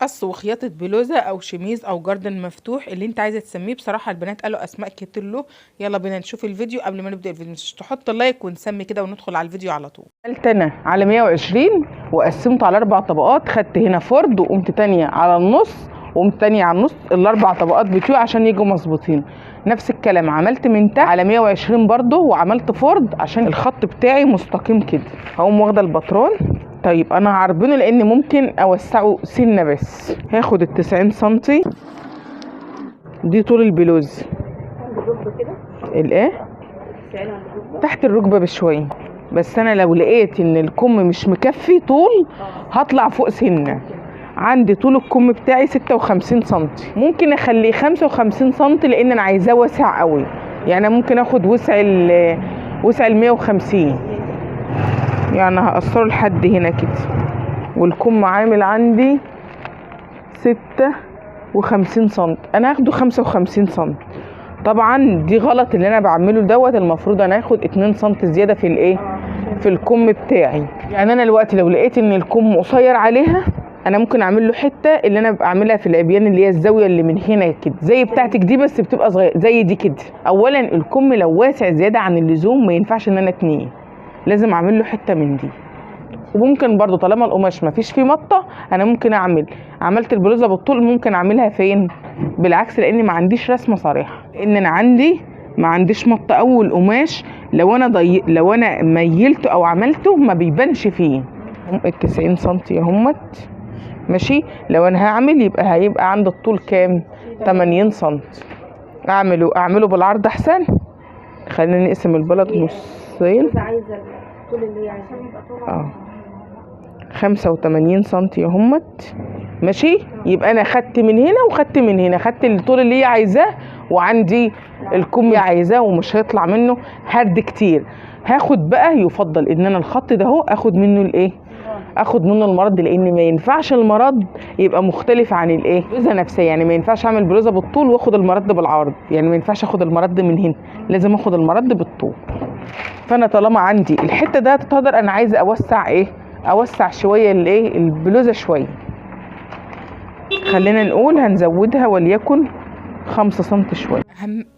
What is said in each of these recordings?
قص وخياطة بلوزة او شميز او جردن مفتوح اللي انت عايزة تسميه. بصراحة البنات قالوا اسماء كتير له. يلا بينا نشوف الفيديو. قبل ما نبدأ الفيديو مش تحط لايك ونسمي كده وندخل على الفيديو على طول. عملت انا على 120 وقسمته على 4 طبقات. خدت هنا فرد وقمت تانية على النص وقمت تانية على النص، الاربع طبقات بتوعي عشان يجوا مظبوطين. نفس الكلام عملت من تحت على 120 برضو وعملت فرد عشان الخط بتاعي مستقيم كده. هقوم واخده الباترون. طيب انا هعربنه لان ممكن اوسعه سنه، بس هاخد ال90 سنتي دي طول البلوز. الايه؟ تحت الركبه بشويه، بس انا لو لقيت ان الكم مش مكفي طول هطلع فوق سنه. عندي طول الكم بتاعي 56 سنتي، ممكن اخليه 55 سنتي لان انا عايزاه واسع قوي. يعني ممكن اخد وسع ال 150، يعني هقصره لحد هنا كده. والكم عامل عندي 56 سنتي، انا هاخده 55 سنتي. طبعا دي غلط اللي انا بعمله دوت. المفروض انا اخد 2 سنتي زياده في الايه، في الكم بتاعي. يعني انا دلوقتي لو لقيت ان الكم قصير عليها انا ممكن اعمل له حته اللي انا بعملها في العبيان اللي هي الزاويه اللي من هنا كده زي بتاعتك دي، بس بتبقى صغيره زي دي كده. اولا الكم لو واسع زياده عن اللزوم ما ينفعش ان انا اتنيه، لازم اعمل له حته من دي. وممكن برضو طالما القماش ما فيش فيه مطه انا ممكن عملت البلوزه بالطول ممكن اعملها فين بالعكس، لان ما عنديش رسمه صريحه، لان انا ما عنديش مطه. اول قماش لو انا ميلته او عملته ما بيبانش فيه. ال90 سنتي اهمت ماشي. لو انا هعمل هيبقى عند الطول كام؟ 80 سنتي. اعمله بالعرض احسن. خلينا نقسم البلد نصين. عايزه الطول اللي هي عشان يبقى طول 85 سنتي اهمت ماشي. يبقى انا خدت من هنا وخدت من هنا، خدت الطول اللي هي عايزاه وعندي الكم اللي عايزاه ومش هيطلع منه هرد كتير. هاخد بقى يفضل ان انا الخط ده اهو اخد منه الايه، اخد منه المرد، لان ما ينفعش المرد يبقى مختلف عن الايه البلوزه نفسها. يعني ما ينفعش اعمل بلوزه بالطول واخد المرد بالعرض، يعني ما ينفعش اخد المرد من هنا، لازم اخد المرد بالطول. فانا طالما عندي الحته ده تقدر انا عايزه اوسع شويه الايه البلوزه شويه. خلينا نقول هنزودها وليكن 5 سم شويه.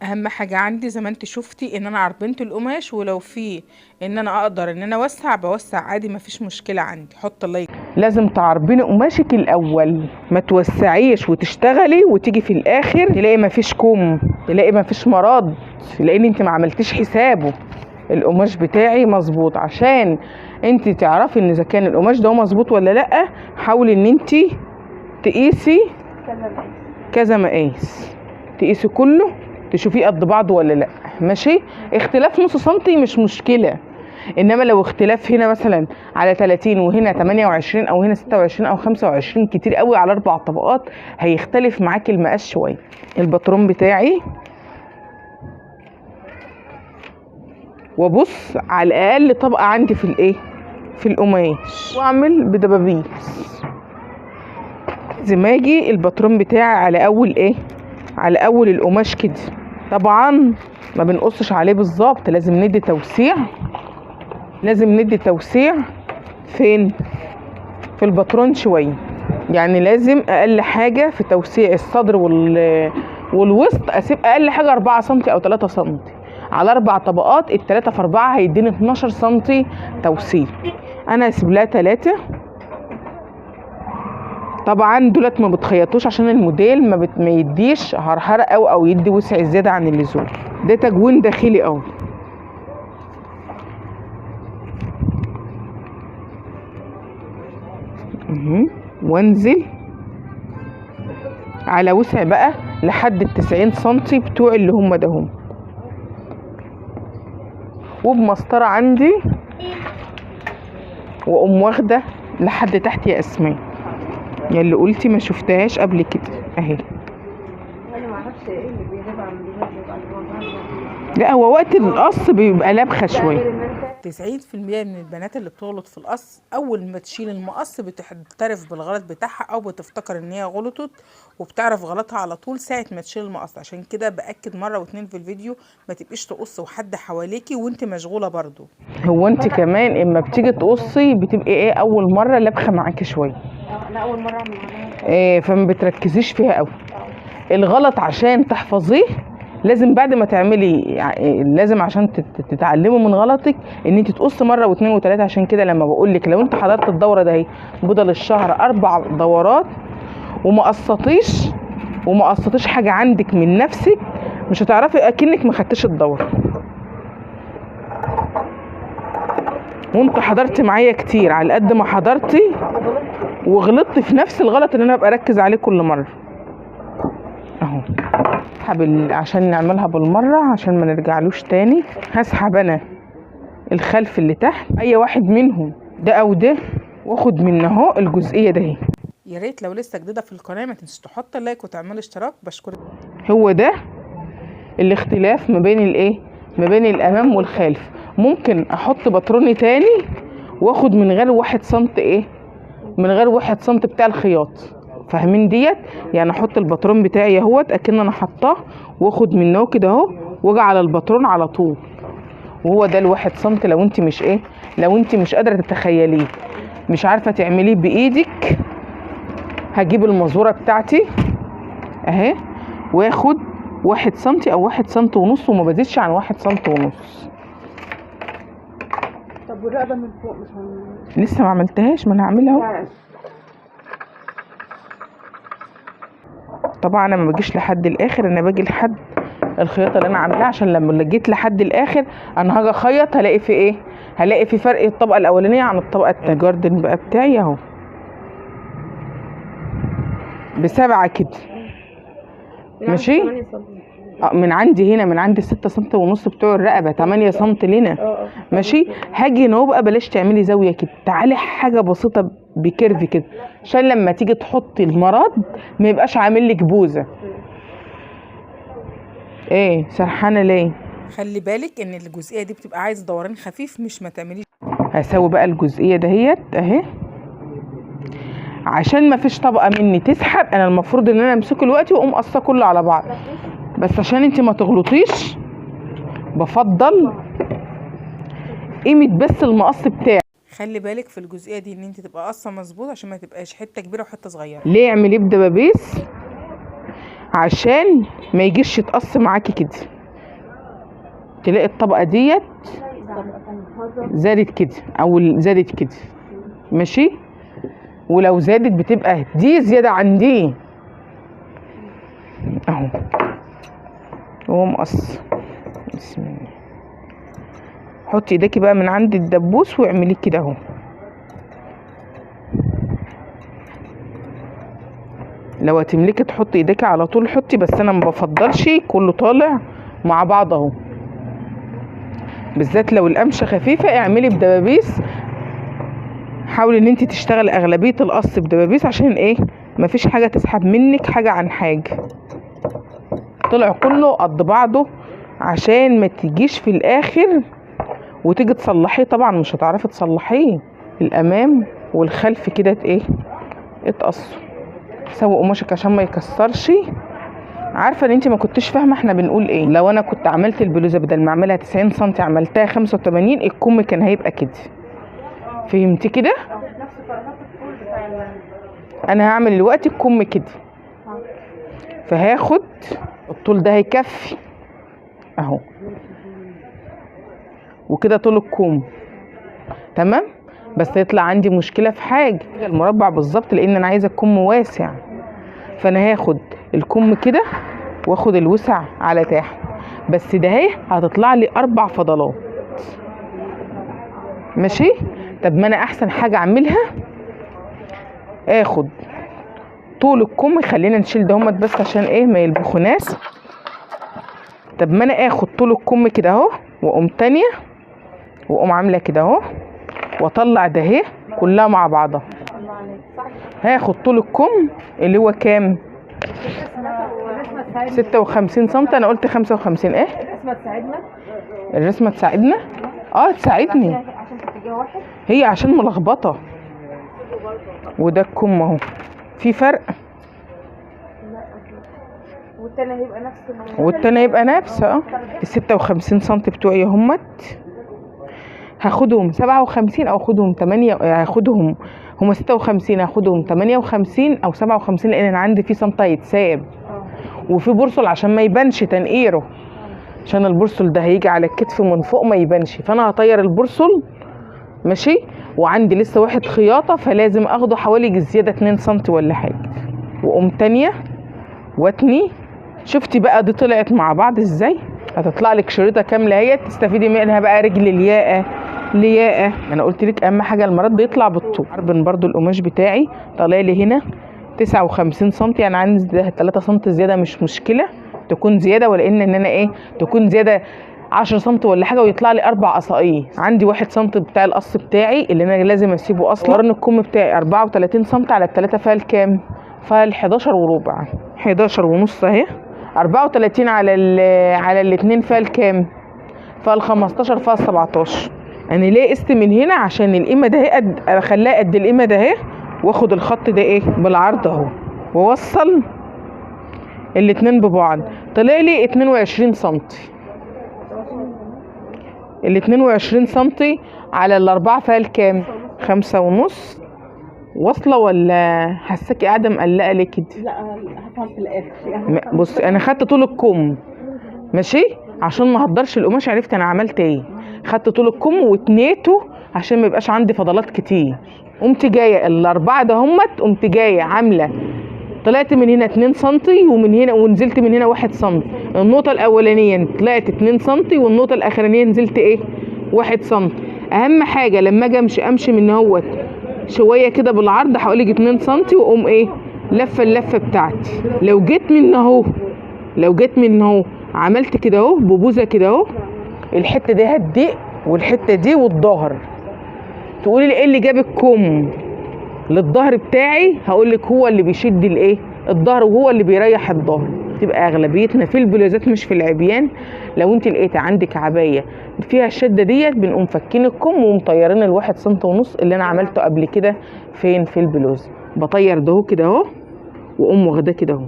اهم حاجه عندي زي ما انت شفتي ان انا عربنت القماش، ولو في ان انا اقدر ان انا اوسع بوسع عادي مفيش مشكله عندي. حط لايك. لازم تعربيني قماشك الاول، ما توسعيش وتشتغلي وتيجي في الاخر تلاقي مفيش كم، تلاقي مفيش مراد، لان انت ما عملتيش حسابه. القماش بتاعي مظبوط، عشان انت تعرفي ان اذا كان القماش ده مظبوط ولا لا حاولي ان انت تقيسي كذا مقاس، تقيسي كله تشوفيه قد بعضه ولا لا ماشي. اختلاف نص سنتي مش مشكله، انما لو اختلاف هنا مثلا على 30 وهنا 28 او هنا 26 او 25 كتير قوي على 4 طبقات هيختلف معاكي المقاس شويه. الباترون بتاعي وابص على الاقل طبقه عندي في الايه، في القماش، واعمل بدبابيس. لازم اجي الباترون بتاعي على اول ايه، على اول القماش كده. طبعا ما بنقصش عليه بالظبط، لازم ندي توسيع، لازم ندي توسيع فين، في الباترون شويه. يعني لازم اقل حاجه في توسيع الصدر والوسط اسيب اقل حاجه 4 سم او 3 سم على 4 طبقات. ال3 في 4 هيديني 12 سم توسيع. انا هسيب لها 3. طبعا دولت ما بتخيطوش عشان الموديل ما يديش هرهره او يدي وسع زياده عن اللزوم. ده تجوين داخلي قوي. وانزل على وسع بقى لحد ال90 سم بتوع اللي هم ده هم، وبمسطره عندي واقوم واخده لحد تحت يا اسماء. يا اللي قلتي ما شفتهاش قبل كده اهي. انا ما اعرفش ايه اللي بيغيب عن لا هو وقت القص بيبقى لبخه شويه. 90% من البنات اللي بتغلط في القص اول ما تشيل المقص بتعترف بالغلط بتاعها او بتفتكر ان هي غلطت، وبتعرف غلطها على طول ساعه ما تشيل المقص. عشان كده باكد مره واتنين في الفيديو ما تبقيش تقص وحد حواليكي وانت مشغوله برضو. هو انت كمان اما بتيجي تقصي بتبقي ايه اول مره لبخه معاكي شويه، انا اول مره اعمل فما بتركزيش فيها قوي. الغلط عشان تحفظيه لازم بعد ما تعملي لازم عشان تتعلموا من غلطك ان انت تقص مره واثنين وثلاثه. عشان كده لما بقول لك لو انت حضرت الدوره ده اهي بدل الشهر 4 دورات وما قصتيش حاجه عندك من نفسك مش هتعرفي اكنك ما خدتش الدوره. وانت حضرتي معايا كتير على قد ما حضرتي وغلطت في نفس الغلط اللي انا ببقى اركز عليه كل مره اهو. اسحب عشان نعملها بالمره عشان ما نرجعلوش تاني. هسحب انا الخلف اللي تحت اي واحد منهم ده او ده واخد منه اهو الجزئيه ده اهي. يا ريت لو لسه جديده في القناه ما تنسوا تحطوا اللايك وتعملوا اشتراك. بشكرك. هو ده الاختلاف ما بين الايه ما بين الامام والخلف. ممكن احط بطروني تاني واخد من غير 1 سنت من غير 1 سنت بتاع الخياط. فاهمين ديت؟ يعني احط البطرون بتاعي اهوت اكن انا حطاه واخد منه كده اهو واجي على البطرون على طول. وهو ده ال1 سنت. لو انت مش قادره تتخيليه مش عارفه تعمليه بايدك هجيب المزوره بتاعتي اهي واخد 1 سنتي او 1 سنت ونص وما بزيدش عن 1 سنت ونص. طب والرقبه من فوق مش لسه ما عملتهاش. ما انا هعملها اهو. طبعا انا ما بجيش لحد الاخر. انا باجي لحد الخياطه اللي انا عاملاها عشان لما جيت لحد الاخر انا هاجي اخيط هلاقي في هلاقي في فرق الطبقه الاولانيه عن الطبقه التانيه. الجاردن بقى بتاعي اهو ب7 كده ماشي. من عندي هنا من عندي 6 سم ونص بتوع الرقبه 8 سم لنا ماشي. هاجي هنا بقى بلاش تعملي زاويه كده. تعالي حاجه بسيطه بكيرف كده عشان لما تيجي تحطي المراد ما يبقاش عامل لك بوزه. سرحانه ليه؟ خلي بالك ان الجزئيه دي بتبقى عايزه دوران خفيف مش ما تعمليش. هسوي بقى الجزئيه دهيت اهي عشان ما فيش طبقه مني تسحب. انا المفروض ان انا امسكه دلوقتي واقوم قصه كله على بعض بس عشان انت ما تغلطيش بفضل قيمه بس المقص بتاعي. خلي بالك في الجزئيه دي ان انت تبقى قصه مظبوط عشان ما تبقاش حته كبيره وحته صغيره. ليه؟ اعمليه بدبابيس عشان ما يجيش يتقص معاكي كده. تلاقي الطبقه ديت زادت كده او زادت كده ماشي. ولو زادت بتبقى دي زياده عن دي اهو. هو مقص. بسم الله. حطي ايديكي بقى من عند الدبوس واعملي كده اهو. لو هتملكي تحطي ايديكي على طول حطي بس انا ما بفضلش كله طالع مع بعض اهو. بالذات لو القمشه خفيفه اعملي بدبابيس. حاولي ان انت تشتغلي اغلبيه القص بدبابيس عشان مفيش حاجه تسحب منك حاجه عن حاجه. طلع كله قد بعضه عشان ما تجيش في الاخر وتيجي تصلحيه. طبعا مش هتعرفي تصلحيه. الامام والخلف كده اتقصوا. سوي قماشك عشان ما يكسرش. عارفه ان انت ما كنتش فاهمه احنا بنقول ايه. لو انا كنت عملت البلوزه بدل ما اعملها 90 سم عملتها 85 الكم كان هيبقى كده. فهمتي كده؟ انا هعمل دلوقتي الكم كده فهاخد الطول ده هيكفي اهو وكده طول الكم تمام. بس يطلع عندي مشكله في حاجه المربع بالظبط لان انا عايزه الكم واسع. فانا هاخد الكم كده واخد الوسع على تحت بس ده اهي هتطلع لي 4 فضلات ماشي. طب ما انا احسن حاجه اعملها اخد طول الكم. خلينا نشيل ده همت بس عشان ما يلبخوناش. طب ما انا اخد طول الكم كده اهو واقوم تانيه واقوم عامله كده اهو واطلع ده اهي كلها مع بعضها. هاخد طول الكم اللي هو كام 56 سم. انا قلت 55 الرسمه تساعدنا. الرسمه تساعدنا تساعدني هي عشان ملخبطه. وده الكم اهو في فرق. والتاني هيبقى نفس ال 56 سم بتوعي همت. هاخدهم 57 او اخدهم 8 هاخدهم هما 56 هاخدهم 58 او 57 لان انا عندي في سنتة هيتساب وفي بورصل عشان ما يبانش تنقيره، عشان البورصل ده هيجي على الكتف من فوق ما يبانش، فانا هطير البورصل ماشي. وعندي لسه واحد خياطة فلازم اخده حوالي زيادة 2 سنتي ولا حاجة، واقوم تانية واتني. شفتي بقى دي طلعت مع بعض ازاي؟ هتطلع لك شريطة كاملة اهي تستفيدي منها بقى رجل الياقة لياقة. انا قلت لك اهم حاجة المرض يطلع بالطول. عربن برضو القماش بتاعي طالع لي هنا 59 سنتي، انا عندي 3 سنتي زيادة مش مشكلة تكون زيادة، ولان ان انا ايه تكون زيادة 10 سنتي ولا حاجة ويطلع لي 4 قصاقير. عندي 1 سنتي بتاع القص بتاعي اللي انا لازم اسيبه اصلا. قرن الكم بتاعي 34 سنتي على ال3 فيها الكام؟ فيها 11 وربع، 11 ونص اهي. 34 على الاتنين فيها الكام؟ فيها 15 فيها 17. انا ليه قست من هنا؟ عشان القيمه ده قد اخليها قد القيمه ده اهي، واخد الخط ده ايه بالعرض اهو واوصل الاتنين ببعض. طلع لي 22 سنتي. ال 22 سنتي على الاربعه فيها الكام؟ 5 ونص. واصله ولا حاساكي قاعده مقلقه ليه كده؟ لا هفهم في الاخر يعني. بصي انا خدت طول الكم ماشي عشان ما هقدرش القماش. عرفت انا عملت ايه؟ خدت طول الكم واتنيته عشان ما يبقاش عندي فضلات كتير. قمت جايه الاربعه ده همت، قمت جايه عامله طلعت من هنا 2 سنتي ومن هنا ونزلت من هنا 1 سنتي. النقطه الاولانيه طلعت 2 سنتي والنقطه الاخرانيه نزلت ايه 1 سنتي. اهم حاجه لما اجي امشي من اهوت شويه كده بالعرض حوالي 2 سنتي واقوم ايه لفه اللفه بتاعتي. لو جيت من اهو عملت كده اهو ببوزه كده اهو، الحته دي هتضيق والحته دي والظهر. تقولي لي ايه اللي جاب الكم للظهر بتاعي؟ هقول لك هو اللي بيشد الايه الظهر وهو اللي بيريح الظهر. تبقى اغلبيتنا في البلوزات مش في العبيان. لو انت لقيتي عندك عبايه فيها الشده ديت بنقوم فكين الكم ومطيرين ال1 سنتي ونص اللي انا عملته قبل كده. فين؟ في البلوز. بطير ده اهو كده اهو واقوم واخداه كده اهو،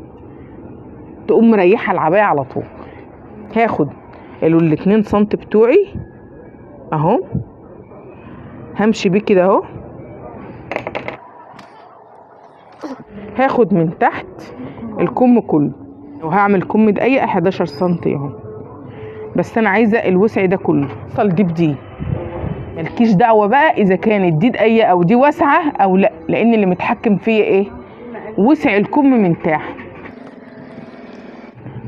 تقوم مريحه العبايه على طول. هاخد ال2 سنتي بتوعي اهو، همشي بيه كده اهو، هاخد من تحت الكم كله وهعمل كم دقيقة 11 سنتي اهو، بس انا عايزه الوسع ده كله. وصل دي بدي، مالكيش دعوه بقى اذا كانت دي ضيقه او دي واسعه او لا، لان اللي متحكم فيا ايه وسع الكم من تحت.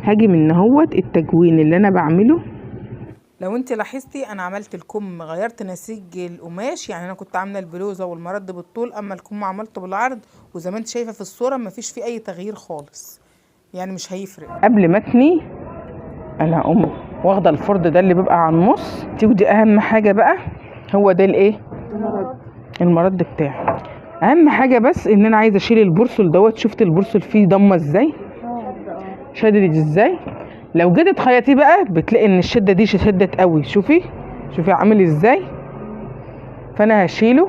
هاجي من اهوت التجوين اللي انا بعمله. لو انت لاحظتي انا عملت الكم غيرت نسيج القماش، يعني انا كنت عامله البلوزه والمرد بالطول، اما الكم عملته بالعرض، وزي ما انت شايفه في الصوره مفيش فيه اي تغيير خالص، يعني مش هيفرق. قبل ما اتني انا هقوم واخده الفرد ده اللي بيبقى على النص، ودي اهم حاجه بقى، هو ده الايه المرد بتاعي. اهم حاجه بس ان انا عايزه اشيل البرسل دوت. شفت البرسل فيه ضمه ازاي، شددت ازاي. لو جيت تخيطيه بقى بتلاقي ان الشده دي شدت قوي. شوفي عامل ازاي. فانا هشيله.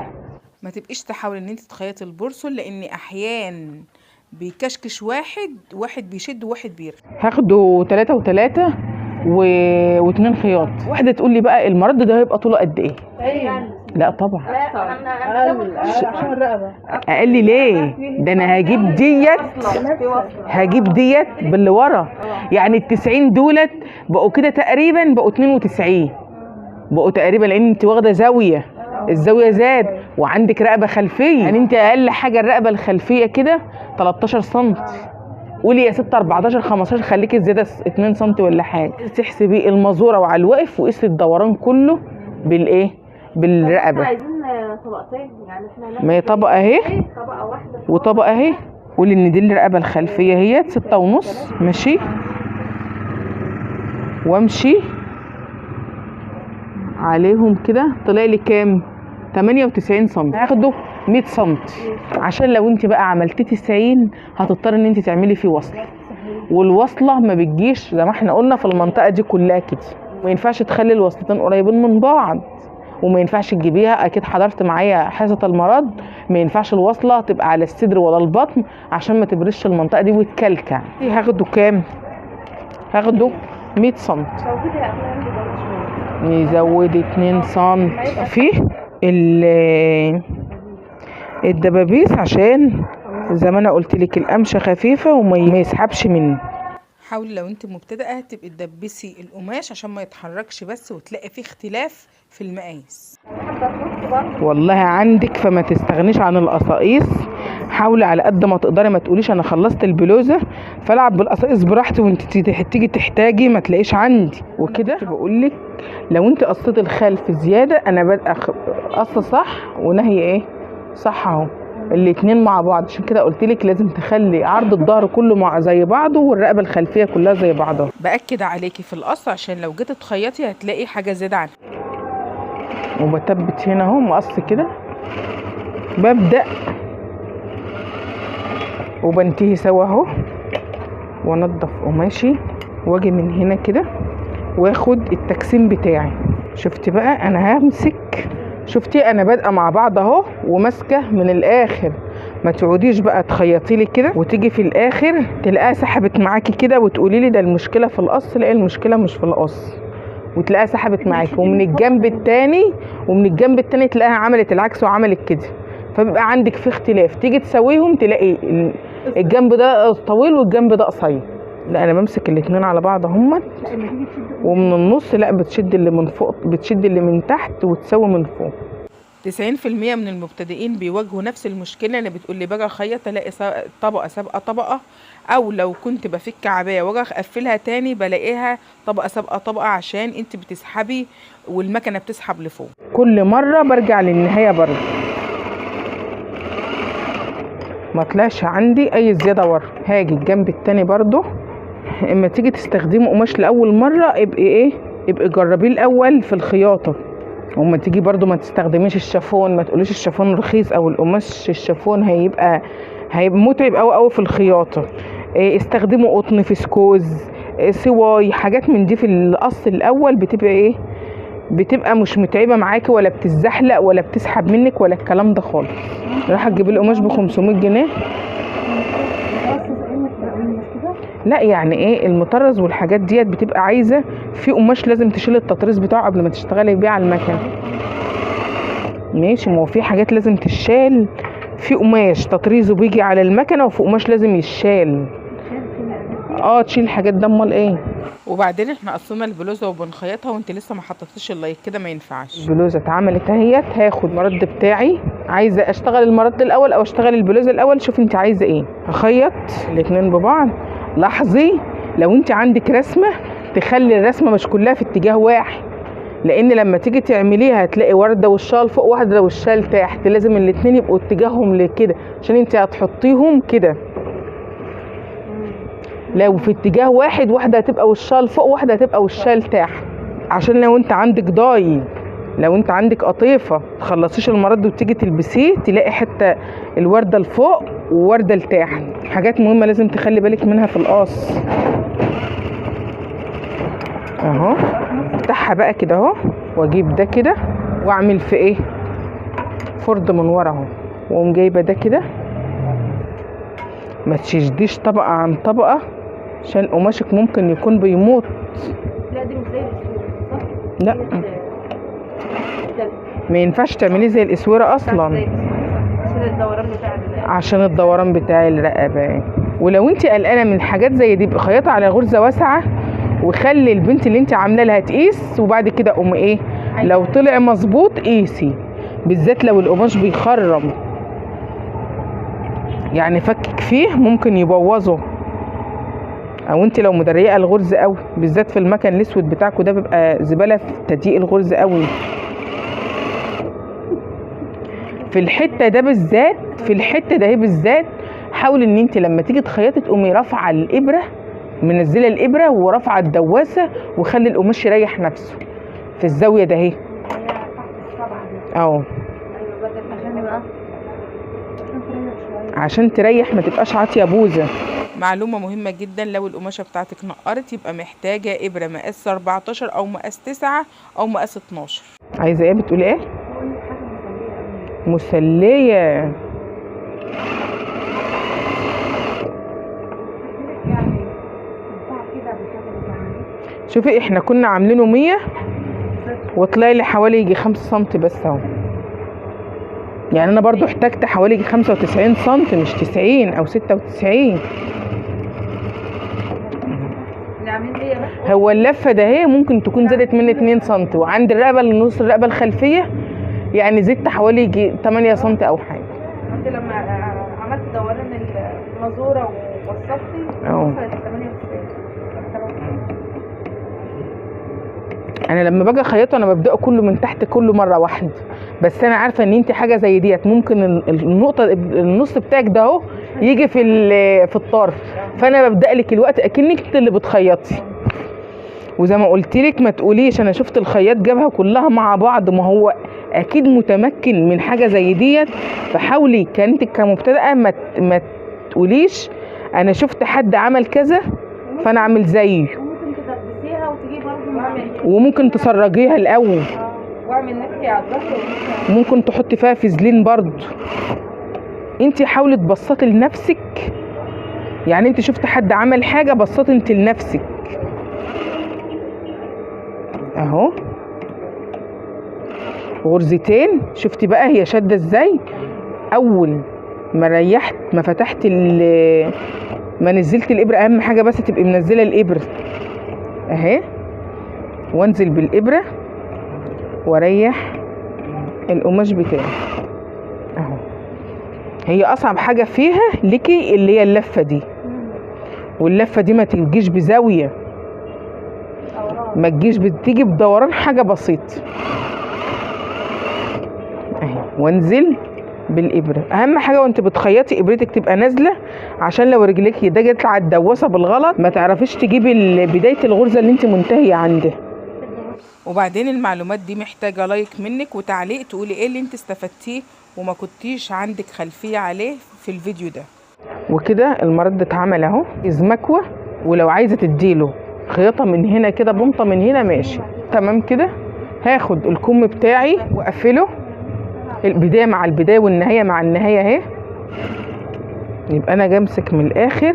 ما تبقيش تحاولي ان انت تخيطي البرسل، لان احيان بيكشكش واحد بيشد وواحد بيرخي. هاخده 3 و3 و2 خياط. واحده تقول لي بقى المرد ده هيبقى طوله قد ايه؟ لا طبعا عشان الرقبه اقل ليه؟ ده انا هجيب ديت باللي ورا، يعني ال90 دولت بقوا كده تقريبا بقوا 92 بقوا تقريبا، لان انت واخده زاويه، الزاويه زاد وعندك رقبه خلفيه. يعني انت اقل حاجه الرقبه الخلفيه كده 13 سم، قولي يا 6 14 15 خليكي زياده 2 سم ولا حاجه. تحسبي المزوره وعلى الواقف وقيسي الدوران كله بالايه بالرقبه. عايزين طبقتين، يعني احنا ما هي طبقه اهي طبقه واحده وطبقه اهي. قولي ان دي الرقبه الخلفيه هي 6 ونص ماشي، وامشي عليهم كده. طلع لي كام؟ 98 سم. هاخده 100 سم عشان لو انت بقى عملتي 90 هتضطر ان انت تعملي فيه وصله، والوصله ما بتجيش زي ما احنا قلنا في المنطقه دي كلها كده. ما ينفعش تخلي الوصلتين قريبين من بعض، وما ينفعش تجيبيها. اكيد حضرت معايا حصه المرض، ما ينفعش الوصله تبقى على الصدر ولا البطن عشان ما تبرش المنطقه دي وتكلكع. هاخده كام؟ هاخده 100 سم. نزود 2 سم. فيه الدبابيس عشان زي ما انا قلت لك القمشه خفيفه وما يسحبش مني. حاولي لو انت مبتدئه تبقي تدبسي القماش عشان ما يتحركش بس، وتلاقي فيه اختلاف في المقاس. والله عندك فما تستغنيش عن القصاقيس. حاولي على قد ما تقدري ما تقوليش انا خلصت البلوزه فالعب بالقصاقيس براحتي وانت تيجي تحتاجي ما تلاقيش عندي وكده. بقول لك لو انت قصيت الخلف زياده انا بادئه قصه صح ونهي ايه صح اهو الاتنين مع بعض. عشان كده قلت لك لازم تخلي عرض الظهر كله مع زي بعضه والرقبه الخلفيه كلها زي بعضها. باكد عليكي في القص عشان لو جيتي تخيطي هتلاقي حاجه زياده عنك. وبثبت هنا اهو مقص كده، ببدأ وبنتهي سوا اهو، وانضف قماشي واجي من هنا كده واخد التقسيم بتاعي. شفتي بقى انا همسك، شفتي انا بادئه مع بعض اهو وماسكه من الاخر. ما تقعديش بقى تخيطي لي كده وتيجي في الاخر تلاقيها سحبت معاكي كده وتقولي لي ده المشكله في القص. لا المشكله مش في القص، وتلاقيها سحبت معاكي ومن الجنب التاني تلاقيها عملت العكس وعملت كده، فبيبقى عندك في اختلاف. تيجي تسويهم تلاقي الجنب ده طويل والجنب ده قصير. لا انا بمسك الاتنين على بعض اهمت، ومن النص لا بتشد اللي من فوق بتشد اللي من تحت وتسوي من فوق. 90% من المبتدئين بيواجهوا نفس المشكله. انا بتقولي باجي اخيط الاقي طبقه سابقه طبقه، او لو كنت بفك عبايه واجي اقفلها تاني بلاقيها طبقه سابقه طبقه عشان انت بتسحبي والمكنه بتسحب لفوق. كل مره برجع للنهايه برضه ما طلعش عندي اي زياده ورا. هاجي الجنب التاني برضه. اما تيجي تستخدمي قماش لاول مره ابقي جربيه الاول في الخياطه. وما تيجي برضو ما تستخدميش الشافون، ما تقوليش الشافون رخيص او القماش الشافون هيبقى متعب قوي في الخياطه. استخدموا قطن فسكوز سواي حاجات من دي في القص الاول بتبقى مش متعبه معاكي ولا بتزحلق ولا بتسحب منك ولا الكلام ده خالص. راح تجيبي القماش ب 500 جنيه. لا يعني المطرز والحاجات ديت بتبقى عايزه في قماش لازم تشيل التطريز بتاعه قبل ما تشتغلي بيه على المكنه. ماشي، ما هو في حاجات لازم تشال. في قماش تطريزه بيجي على المكنه وفي قماش لازم يشال. تشيل الحاجات ده. امال ايه؟ وبعدين احنا قصينا البلوزه وبنخيطها وانت لسه ما حطيتيش اللايك كده ما ينفعش. البلوزه اتعملت اهيت. هاخد المرد بتاعي، عايزه اشتغل المرد الاول او اشتغل البلوزه الاول، شوفي انت عايزه ايه. هخيط الاتنين ببعض. لاحظي لو انت عندك رسمه تخلي الرسمه مش كلها في اتجاه واحد، لان لما تيجي تعمليها هتلاقي ورده والشال فوق واحده والشال تحت. لازم الاتنين يبقوا اتجاههم لكده عشان انت هتحطيهم كده. لو في اتجاه واحد واحده هتبقى والشال فوق واحده هتبقى والشال تحت. عشان لو انت عندك ضاي، لو انت عندك قطيفه تخلصيش المرد وتيجي تلبسيه تلاقي حته الورده لفوق وورده لتحت. حاجات مهمه لازم تخلي بالك منها في القص اهو. افتحها بقى كده اهو واجيب ده كده واعمل في فرد من ورا اهو، واقوم جايبه ده كده. ما تشديش طبقه عن طبقه عشان قماشك ممكن يكون بيموت. لا دي مش زي الاسود صح؟ لا ما ينفعش تعمليه زي الاسوره اصلا عشان الدوران بتاع الرقبه. ولو انت قلقانه من حاجات زي دي خيطي على غرزه واسعه وخلي البنت اللي انت عامله لها تقيس، وبعد كده قومي لو طلع مظبوط قيسي. بالذات لو القماش بيخرم يعني فكك فيه ممكن يبوظه، او انت لو مدريقه الغرز قوي بالذات في المكن الاسود بتاعكم ده بيبقى زباله في تضييق الغرز قوي. في الحته ده بالذات، في الحته ده بالذات حاولي ان انت لما تيجي تخيطي تقومي رافعه الابره، منزله الابره ورافعه الدواسه، وخلي القماش يريح نفسه في الزاويه ده اهي اهو عشان تريح ما تبقاش عاطيه بوزه. معلومه مهمه جدا، لو القماشه بتاعتك نقرت يبقى محتاجه ابره مقاس 14 او مقاس 9 او مقاس 12. عايزه ايه؟ بتقولي ايه؟ مسليه. شوفي احنا كنا عاملينه 100 وطلع لي حوالي يجي 5 سم بس اهو. يعني انا برضو احتاجت حوالي 95 سم مش 90 او 96. نعمل ايه بقى؟ هو اللفه ده هي ممكن تكون زادت من 2 سم، وعند الرقبه نص الرقبه الخلفيه يعني زدت حوالي 8 سم او حاجه. انت لما عملت دوران المازوره ووصلتي وصلت 98 انا لما باجي اخيطه انا ببداه كله من تحت كله مره واحده، بس انا عارفه ان انت حاجه زي ديت ممكن النقطه النص بتاعك ده اهو يجي في الطرف، فانا ببدا لك الوقت اكنك انت اللي بتخيطي. وزي ما قلت لك ما تقوليش انا شفت الخياط جابها كلها مع بعض، ما هو اكيد متمكن من حاجه زي ديت. فحاولي كانت كمبتدئه ما تقوليش انا شفت حد عمل كذا فانا اعمل زيه. ممكن تدبسيها وتجيبي برضه وممكن تسرجيها الاول، واعمل نفسي على الظهر ممكن تحطي فيها فازلين برضو. انت حاولي تبسطي لنفسك، يعني انت شفت حد عمل حاجه بسطي انت لنفسك اهو. غرزتين شفتي بقى هي شاده ازاي. اول ما ريحت ما فتحت ما نزلت الابره، اهم حاجه بس تبقي منزله الابره اهي، وانزل بالابره واريح القماش بتاعي اهو. هي اصعب حاجه فيها ليكي اللي هي اللفه دي، واللفه دي ما تجيش بزاويه، ما تجيش بتيجي بدوران، حاجه بسيطه اهي. وانزل بالابره، اهم حاجه وانت بتخيطي ابرتك تبقى نازله عشان لو رجلك ده جت على الدواسه بالغلط ما تعرفيش تجيبي بدايه الغرزه اللي انت منتهيه عندها. وبعدين المعلومات دي محتاجه لايك منك وتعليق تقولي ايه اللي انت استفدتيه وما كنتيش عندك خلفيه عليه في الفيديو ده. وكده المرد اتعمل اهو مكوه، ولو عايزه تديله خياطه من هنا كده بنطه من هنا ماشي تمام كده. هاخد الكم بتاعي واقفله البدايه مع البدايه والنهايه مع النهايه اهي، يبقى انا جامسك من الاخر.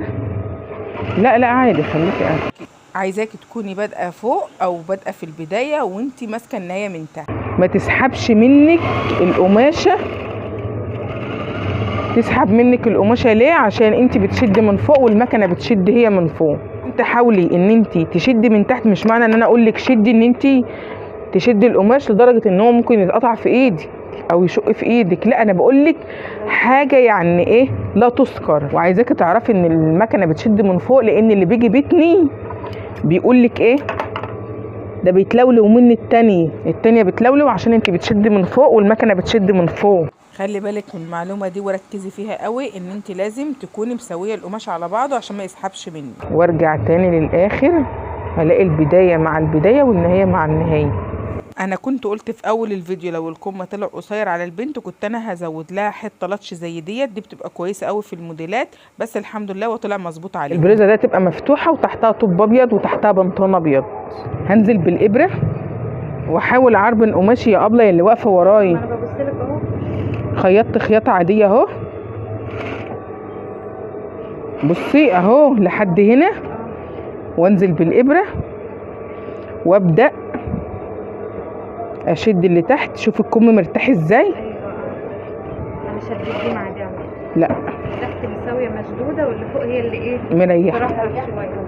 لا عادي خليكي قاعده. عايزاكي تكوني بادئه فوق او بادئه في البدايه وانتي ماسكه النهايه من تحت، ما تسحبش منك القماشه. تسحب منك القماشه ليه؟ عشان انت بتشد من فوق والمكنه بتشد هي من فوق. انت حاولي ان انت تشدي من تحت، مش معنى ان انا اقول لك شدي ان انت تشدي القماش لدرجه ان هو ممكن يتقطع في ايدك او يشق في ايدك، لا انا بقول لك حاجه يعني ايه لا تذكر. وعايزاكي تعرفي ان المكنه بتشد من فوق، لان اللي بيجي بيتني بيقول لك ايه ده بيتلولو من التانية بتلولو عشان انت بتشد من فوق والمكنه بتشد من فوق. خلي بالك من المعلومه دي وركزي فيها قوي، ان انت لازم تكوني مسويه القماش على بعضه عشان ما يسحبش منك. وارجع تاني للاخر هلاقي البدايه مع البدايه والنهايه مع النهايه. انا كنت قلت في اول الفيديو لو الكم طلع قصير على البنت كنت انا هزود لها حته لاتش زي دي بتبقى كويسه قوي في الموديلات، بس الحمد لله وطلع مظبوط عليه. البريزه ده تبقى مفتوحه وتحتها طوب ابيض وتحتها بنطلون ابيض. هنزل بالابره واحاول اعربن قماشي يا ابله اللي واقفه وراي. انا ببص لك اهو، خيطت خياطه عاديه اهو، بصي اهو لحد هنا، وانزل بالابره وابدا اشد اللي تحت. شوف الكم مرتاح ازاي. انا شديت دي مع دي لا تحت مساويه مشدوده واللي فوق هي اللي ايه مريحه. براحتك شويه.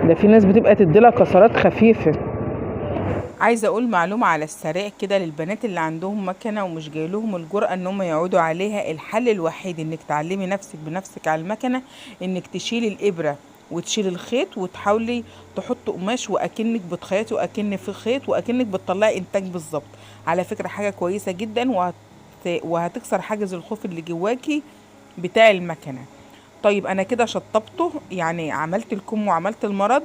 ده في ناس بتبقى تديلها كسرات خفيفه. عايزه اقول معلومه على السريع كده للبنات اللي عندهم مكنه ومش جاي لهم الجرأه ان هم يقعدوا عليها. الحل الوحيد انك تعلمي نفسك بنفسك على المكنه، انك تشيلي الابره وتشيل الخيط وتحاولي تحط قماش واكنك بتخيطي واكن في خيط واكنك بتطلعي انتاج بالظبط. على فكره حاجه كويسه جدا وهتكسر حاجز الخوف اللي جواكي بتاع المكنه. طيب انا كده شطبته، يعني عملت الكم وعملت المرد.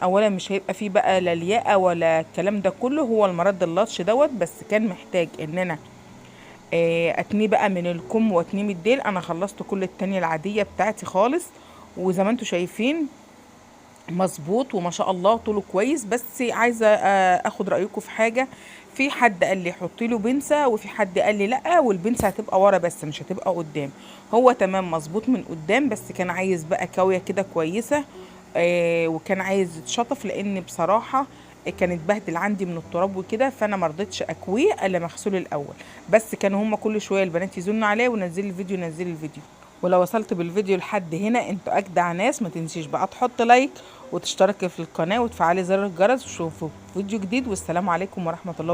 اولا مش هيبقى فيه بقى لا لياقه ولا الكلام ده كله، هو المرد اللطش بس كان محتاج ان انا اتنيه بقى من الكم واتنيه من الديل. انا خلصت كل التانية العاديه بتاعتي خالص، وزي ما انتم شايفين مظبوط وما شاء الله طوله كويس. بس عايزه اخد رايكم في حاجه. في حد قال لي حطي له بنسه، وفي حد قال لي لا والبنسه هتبقى ورا بس مش هتبقى قدام. هو تمام مظبوط من قدام، بس كان عايز بقى كاويه كده كويسه، وكان عايز يتشطف، لان بصراحه كان اتبهدل عندي من التراب وكده، فانا ما رضيتش اكويه الا مغسول الاول. بس كانوا هما كل شويه البنات يزنوا عليا ونزلي الفيديو نزلي الفيديو. ولو وصلت بالفيديو لحد هنا انتوا اجدع ناس، ما تنسيش بقى تحط لايك وتشتركي في القناه وتفعلي زر الجرس، وشوفوا فيديو جديد، والسلام عليكم ورحمه الله وبركاته.